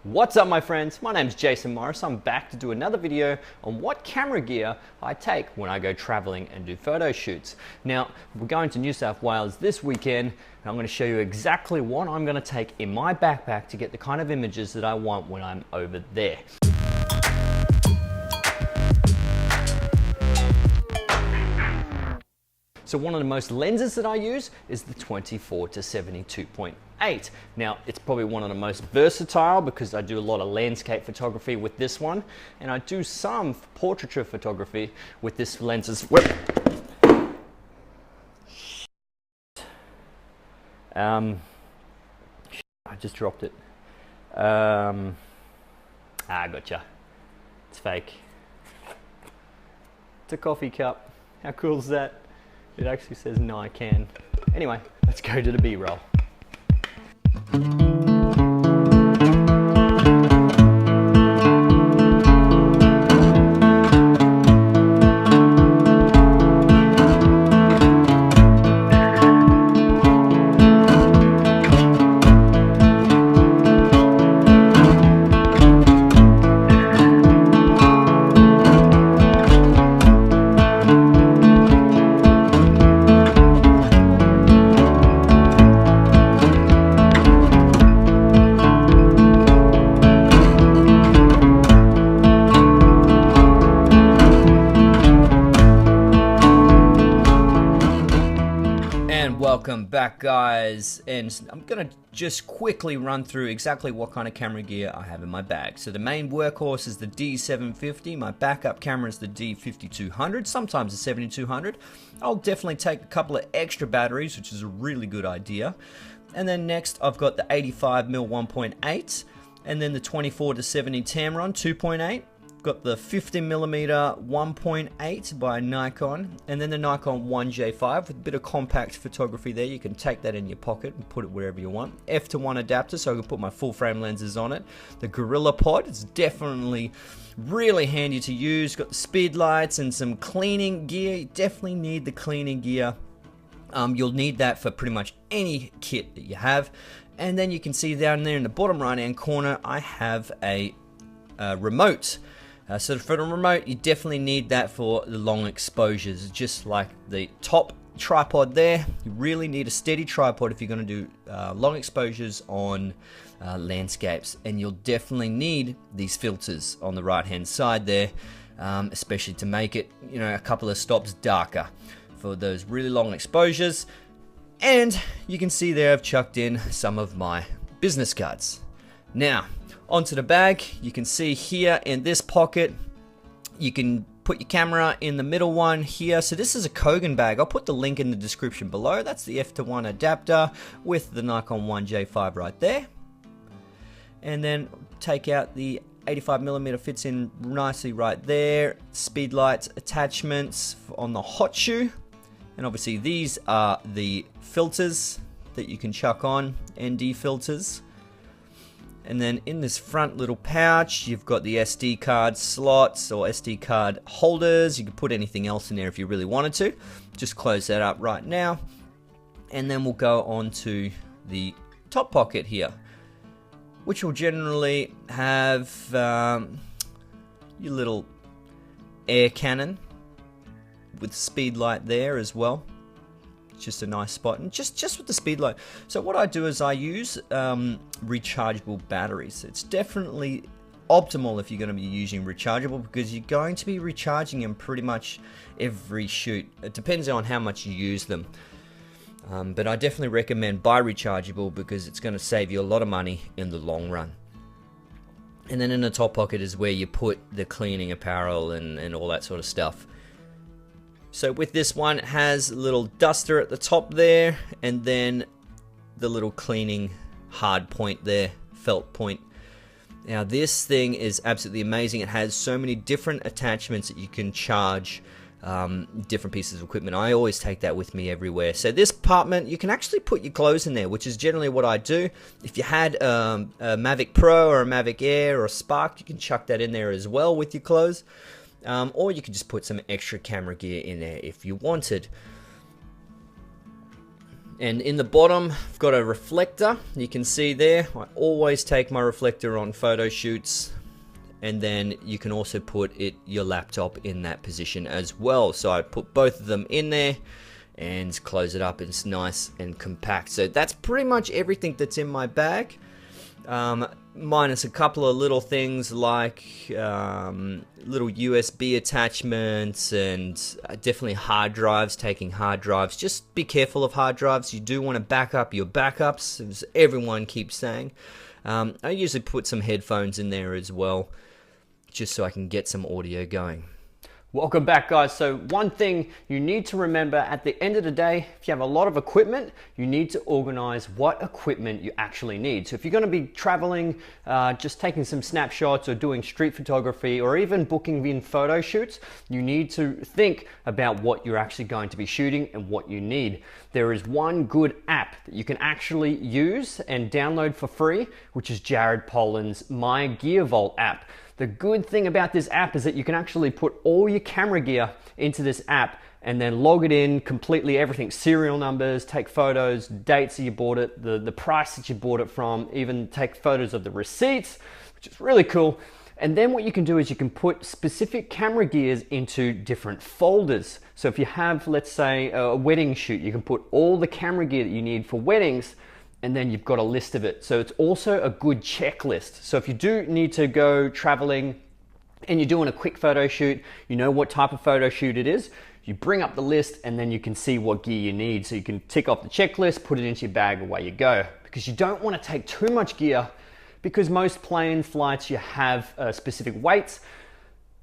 What's up my friends, my name's Jason Morris. I'm back to do another video on what camera gear I take when I go traveling and do photo shoots. Now, we're going to New South Wales this weekend and I'm going to show you exactly what I'm going to take in my backpack to get the kind of images that I want when I'm over there. So one of the most lenses that I use is the 24 to 72.8. Now, it's probably one of the most versatile because I do a lot of landscape photography with this one, and I do some portraiture photography with this lens as well. I just dropped it. Gotcha. It's fake. It's a coffee cup. How cool is that? It actually says Nikkor. Anyway, let's go to the B-roll. Welcome back guys, and I'm gonna just quickly run through exactly what kind of camera gear I have in my bag. So the main workhorse is the D750, my backup camera is the D5200, sometimes the 7200. I'll definitely take a couple of extra batteries, which is a really good idea. And then next I've got the 85mm 1.8, and then the 24 to 70 Tamron 2.8. Got the 50mm 1.8 by Nikkor, and then the Nikkor 1J5 with a bit of compact photography there. You can take that in your pocket and put it wherever you want. F/1 adapter, so I can put my full frame lenses on it. The Gorilla Pod is definitely really handy to use. Got the speed lights and some cleaning gear. You definitely need the cleaning gear. You'll need that for pretty much any kit that you have. And then you can see down there in the bottom right hand corner, I have a remote. So for the remote, you definitely need that for the long exposures, just like the top tripod there. You really need a steady tripod if you're going to do long exposures on landscapes, and you'll definitely need these filters on the right hand side there, especially to make it, you know, a couple of stops darker for those really long exposures. And you can see there I've chucked in some of my business cards. Now, onto the bag, you can see here in this pocket, you can put your camera in the middle one here. So this is a Kogan bag. I'll put the link in the description below. That's the F/1 adapter with the Nikkor 1J5 right there. And then take out the 85mm, fits in nicely right there. Speed lights, attachments on the hot shoe. And obviously these are the filters that you can chuck on, ND filters. And then in this front little pouch, you've got the SD card slots or SD card holders. You can put anything else in there if you really wanted to. Just close that up right now. And then we'll go on to the top pocket here, which will generally have your little air cannon with speed light there as well. Just a nice spot, and just with the speed light. So what I do is I use rechargeable batteries. It's definitely optimal if you're going to be using rechargeable, because you're going to be recharging them pretty much every shoot. It depends on how much you use them, but I definitely recommend buy rechargeable because it's going to save you a lot of money in the long run. And then in the top pocket is where you put the cleaning apparel and all that sort of stuff. So with this one, it has a little duster at the top there, and then the little cleaning hard point there, felt point. Now this thing is absolutely amazing. It has so many different attachments that you can charge different pieces of equipment. I always take that with me everywhere. So this compartment, you can actually put your clothes in there, which is generally what I do. If you had a Mavic Pro or a Mavic Air or a Spark, you can chuck that in there as well with your clothes. Or you could just put some extra camera gear in there if you wanted. And in the bottom, I've got a reflector. You can see there, I always take my reflector on photo shoots. And then you can also put your laptop in that position as well. So I put both of them in there and close it up. It's nice and compact. So that's pretty much everything that's in my bag. Minus a couple of little things like little USB attachments and definitely hard drives, taking hard drives. Just be careful of hard drives. You do want to back up your backups, as everyone keeps saying. I usually put some headphones in there as well, just so I can get some audio going. Welcome back, guys. So one thing you need to remember at the end of the day, if you have a lot of equipment, you need to organize what equipment you actually need. So if you're going to be traveling, just taking some snapshots or doing street photography or even booking in photo shoots, you need to think about what you're actually going to be shooting and what you need. There is one good app that you can actually use and download for free, which is Jared Pollan's My Gear Vault app. The good thing about this app is that you can actually put all your camera gear into this app and then log it in completely, everything, serial numbers, take photos, dates that you bought it, the price that you bought it from, even take photos of the receipts, which is really cool. And then what you can do is you can put specific camera gears into different folders. So if you have, let's say, a wedding shoot, you can put all the camera gear that you need for weddings, and then you've got a list of it. So it's also a good checklist. So if you do need to go traveling and you're doing a quick photo shoot, you know what type of photo shoot it is, you bring up the list and then you can see what gear you need. So you can tick off the checklist, put it into your bag, away you go. Because you don't want to take too much gear, because most plane flights, you have specific weights,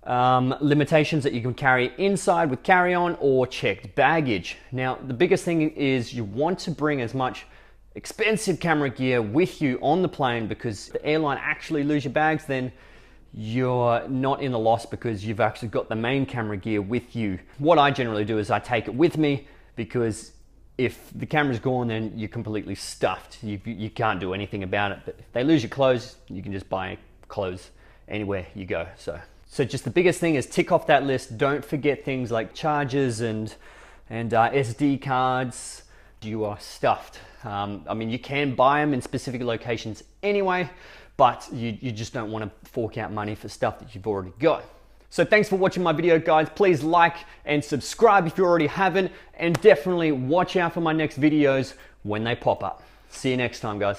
limitations that you can carry inside with carry-on or checked baggage. Now, the biggest thing is you want to bring as much expensive camera gear with you on the plane, because if the airline actually lose your bags, then you're not in the loss because you've actually got the main camera gear with you. What I generally do is I take it with me, because if the camera's gone, then you're completely stuffed. You can't do anything about it. But if they lose your clothes, you can just buy clothes anywhere you go. So just the biggest thing is tick off that list. Don't forget things like chargers and SD cards. You are stuffed. I mean, you can buy them in specific locations anyway, but you just don't want to fork out money for stuff that you've already got. So thanks for watching my video, guys. Please like and subscribe if you already haven't, and definitely watch out for my next videos when they pop up. See you next time, guys.